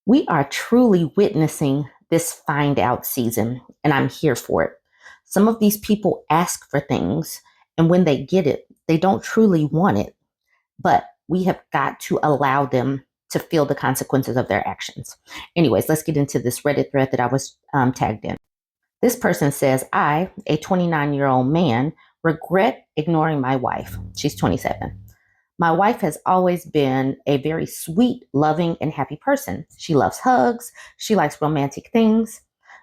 We are truly witnessing this find out season, and I'm here for it. Some of these people ask for things, and when they get it, they don't truly want it, but we have got to allow them to feel the consequences of their actions. Anyways, let's get into this Reddit thread that I was tagged in. This person says, I, a 29-year-old man, regret ignoring my wife. She's 27. My wife has always been a very sweet, loving, and happy person. She loves hugs. She likes romantic things.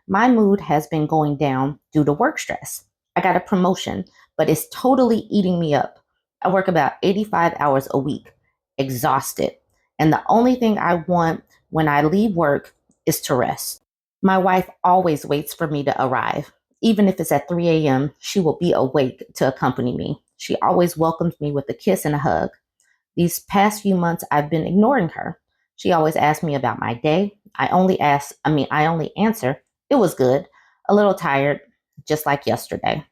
My mood has been going down due to work stress. I got a promotion, but it's totally eating me up. I work about 85 hours a week, exhausted. And the only thing I want when I leave work is to rest. My wife always waits for me to arrive. Even if it's at 3 a.m., she will be awake to accompany me. She always welcomes me with a kiss and a hug. These past few months, I've been ignoring her. She always asks me about my day. I only answer, it was good, a little tired, just like yesterday.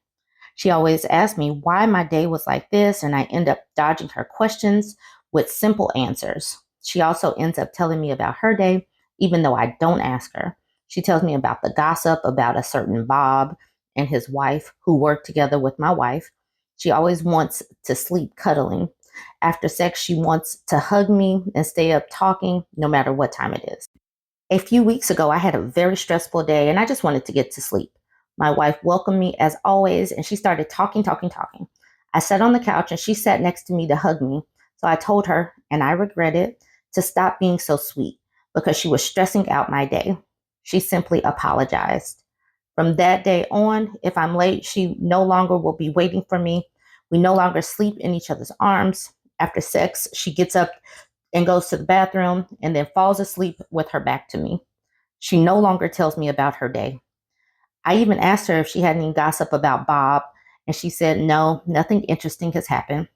She always asks me why my day was like this, and I end up dodging her questions with simple answers. She also ends up telling me about her day, even though I don't ask her. She tells me about the gossip about a certain Bob and his wife who work together with my wife. She always wants to sleep cuddling. After sex, she wants to hug me and stay up talking no matter what time it is. A few weeks ago, I had a very stressful day and I just wanted to get to sleep. My wife welcomed me as always and she started talking, talking, talking. I sat on the couch and she sat next to me to hug me. So I told her, and I regret it, to stop being so sweet because she was stressing out my day. She simply apologized. From that day on, if I'm late, she no longer will be waiting for me. We no longer sleep in each other's arms. After sex, she gets up and goes to the bathroom and then falls asleep with her back to me. She no longer tells me about her day. I even asked her if she had any gossip about Bob, and she said, no, nothing interesting has happened.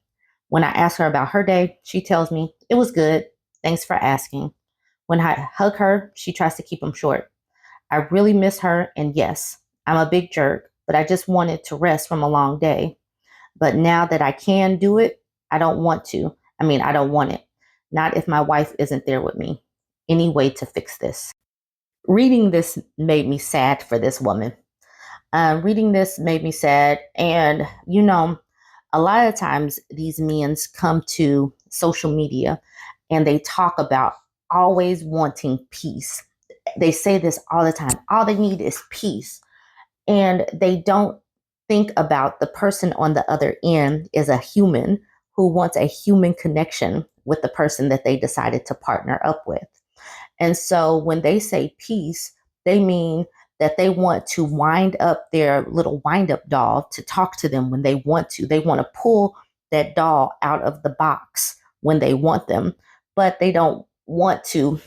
When I ask her about her day, she tells me, it was good. Thanks for asking. When I hug her, she tries to keep them short. I really miss her, and yes, I'm a big jerk, but I just wanted to rest from a long day. But now that I can do it, I don't want to. I don't want it. Not if my wife isn't there with me. Any way to fix this? Reading this made me sad for this woman. Reading this made me sad. And, a lot of times these men come to social media and they talk about always wanting peace. They say this all the time. All they need is peace. And they don't think about the person on the other end is a human who wants a human connection with the person that they decided to partner up with. And so when they say peace, they mean that they want to wind up their little wind up doll to talk to them when they want to. They want to pull that doll out of the box when they want them, but they don't want to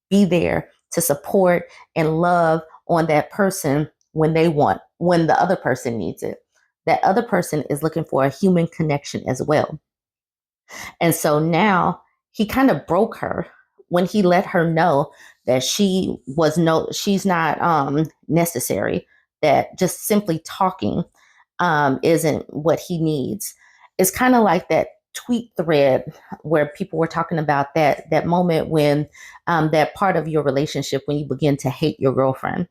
be there to support and love on that person when the other person needs it. That other person is looking for a human connection as well. And so now he kind of broke her when he let her know that she's not necessary, that just simply talking isn't what he needs. It's kind of like that tweet thread where people were talking about that moment when that part of your relationship when you begin to hate your girlfriend.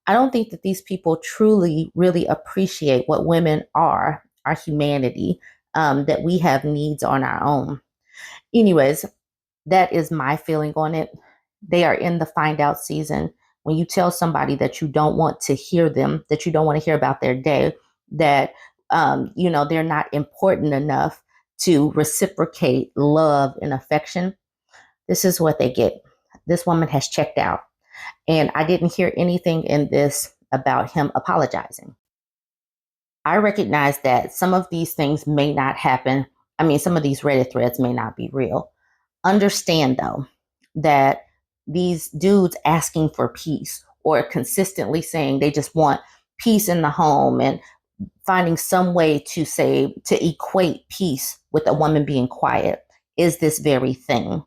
I don't think that these people truly, really appreciate what women are, our humanity, that we have needs on our own. Anyways, that is my feeling on it. They are in the find out season. When you tell somebody that you don't want to hear them, that you don't want to hear about their day, that they're not important enough to reciprocate love and affection, this is what they get. This woman has checked out. And I didn't hear anything in this about him apologizing. I recognize that some of these things may not happen. Some of these Reddit threads may not be real. Understand, though, that these dudes asking for peace or consistently saying they just want peace in the home and finding some way to equate peace with a woman being quiet is this very thing.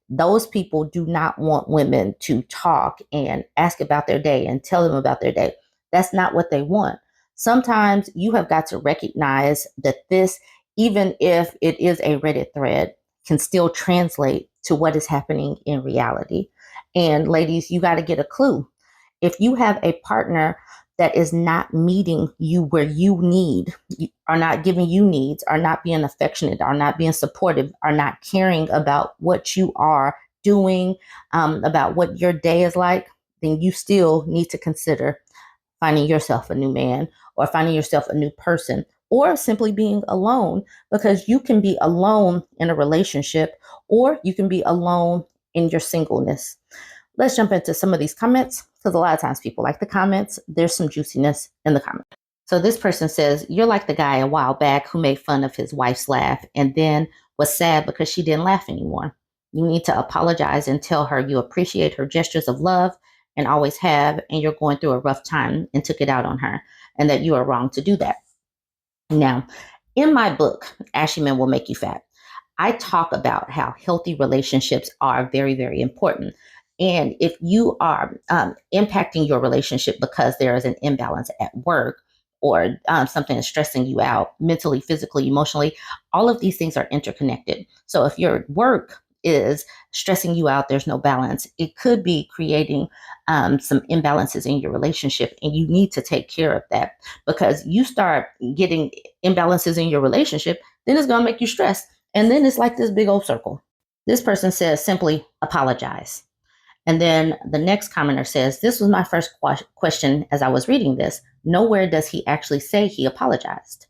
Those people do not want women to talk and ask about their day and tell them about their day. That's not what they want. Sometimes you have got to recognize that this, even if it is a Reddit thread, can still translate to what is happening in reality. And ladies, you got to get a clue. If you have a partner that is not meeting you where you need, are not giving you needs, are not being affectionate, are not being supportive, are not caring about what you are doing, about what your day is like, then you still need to consider finding yourself a new man or finding yourself a new person or simply being alone, because you can be alone in a relationship or you can be alone in your singleness. Let's jump into some of these comments because a lot of times people like the comments. There's some juiciness in the comments. So this person says, you're like the guy a while back who made fun of his wife's laugh and then was sad because she didn't laugh anymore. You need to apologize and tell her you appreciate her gestures of love and always have, and you're going through a rough time and took it out on her, and that you are wrong to do that. Now, in my book, Ashy Men Will Make You Fat, I talk about how healthy relationships are very, very important. And if you are impacting your relationship because there is an imbalance at work or something is stressing you out mentally, physically, emotionally, all of these things are interconnected. So if your work is stressing you out, there's no balance, it could be creating some imbalances in your relationship. And you need to take care of that, because you start getting imbalances in your relationship, then it's going to make you stressed. And then it's like this big old circle. This person says simply apologize. And then the next commenter says, this was my first question as I was reading this. Nowhere does he actually say he apologized.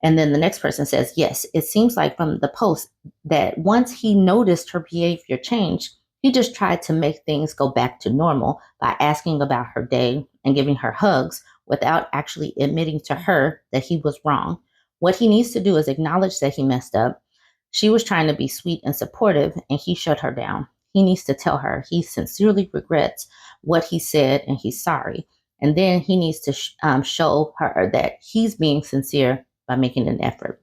And then the next person says, yes, it seems like from the post that once he noticed her behavior change, he just tried to make things go back to normal by asking about her day and giving her hugs without actually admitting to her that he was wrong. What he needs to do is acknowledge that he messed up. She was trying to be sweet and supportive, and he shut her down. He needs to tell her he sincerely regrets what he said and he's sorry. And then he needs to show her that he's being sincere by making an effort.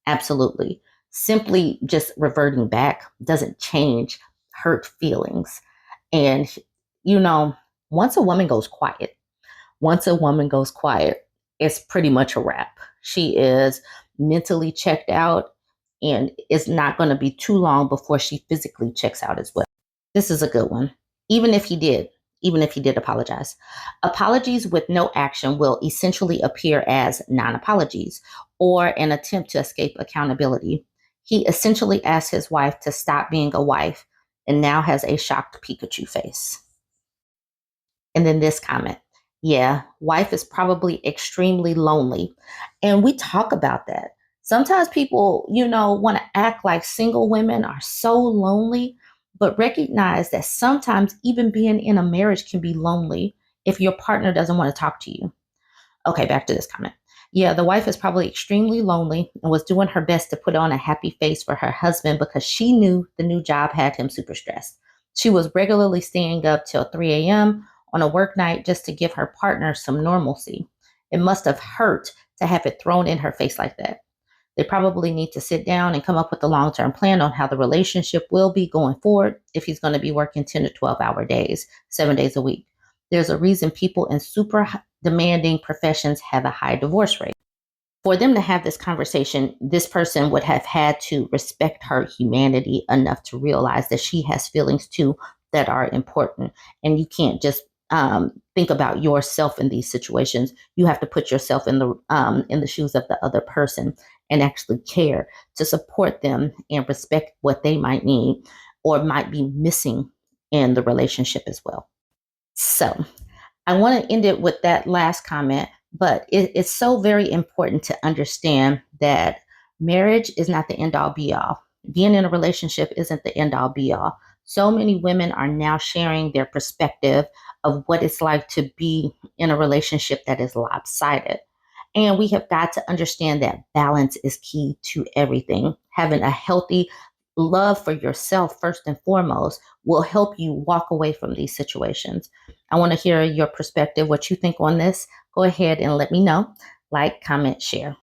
Absolutely. Simply just reverting back doesn't change hurt feelings. And, you know, once a woman goes quiet, it's pretty much a wrap. She is mentally checked out, and it's not going to be too long before she physically checks out as well. This is a good one. Even if he did apologize. Apologies with no action will essentially appear as non-apologies or an attempt to escape accountability. He essentially asked his wife to stop being a wife and now has a shocked Pikachu face. And then this comment, yeah, wife is probably extremely lonely. And we talk about that. Sometimes people, want to act like single women are so lonely, but recognize that sometimes even being in a marriage can be lonely if your partner doesn't want to talk to you. Okay, back to this comment. Yeah, the wife is probably extremely lonely and was doing her best to put on a happy face for her husband because she knew the new job had him super stressed. She was regularly staying up till 3 a.m. on a work night just to give her partner some normalcy. It must have hurt to have it thrown in her face like that. They probably need to sit down and come up with a long-term plan on how the relationship will be going forward if he's going to be working 10 to 12-hour days, 7 days a week. There's a reason people in super demanding professions have a high divorce rate. For them to have this conversation, this person would have had to respect her humanity enough to realize that she has feelings too that are important. And you can't just think about yourself in these situations. You have to put yourself in the shoes of the other person and actually care to support them and respect what they might need or might be missing in the relationship as well. So I want to end it with that last comment, but it's so very important to understand that marriage is not the end all be all. Being in a relationship isn't the end all be all. So many women are now sharing their perspective of what it's like to be in a relationship that is lopsided. And we have got to understand that balance is key to everything. Having a healthy love for yourself, first and foremost, will help you walk away from these situations. I want to hear your perspective, what you think on this. Go ahead and let me know. Like, comment, share.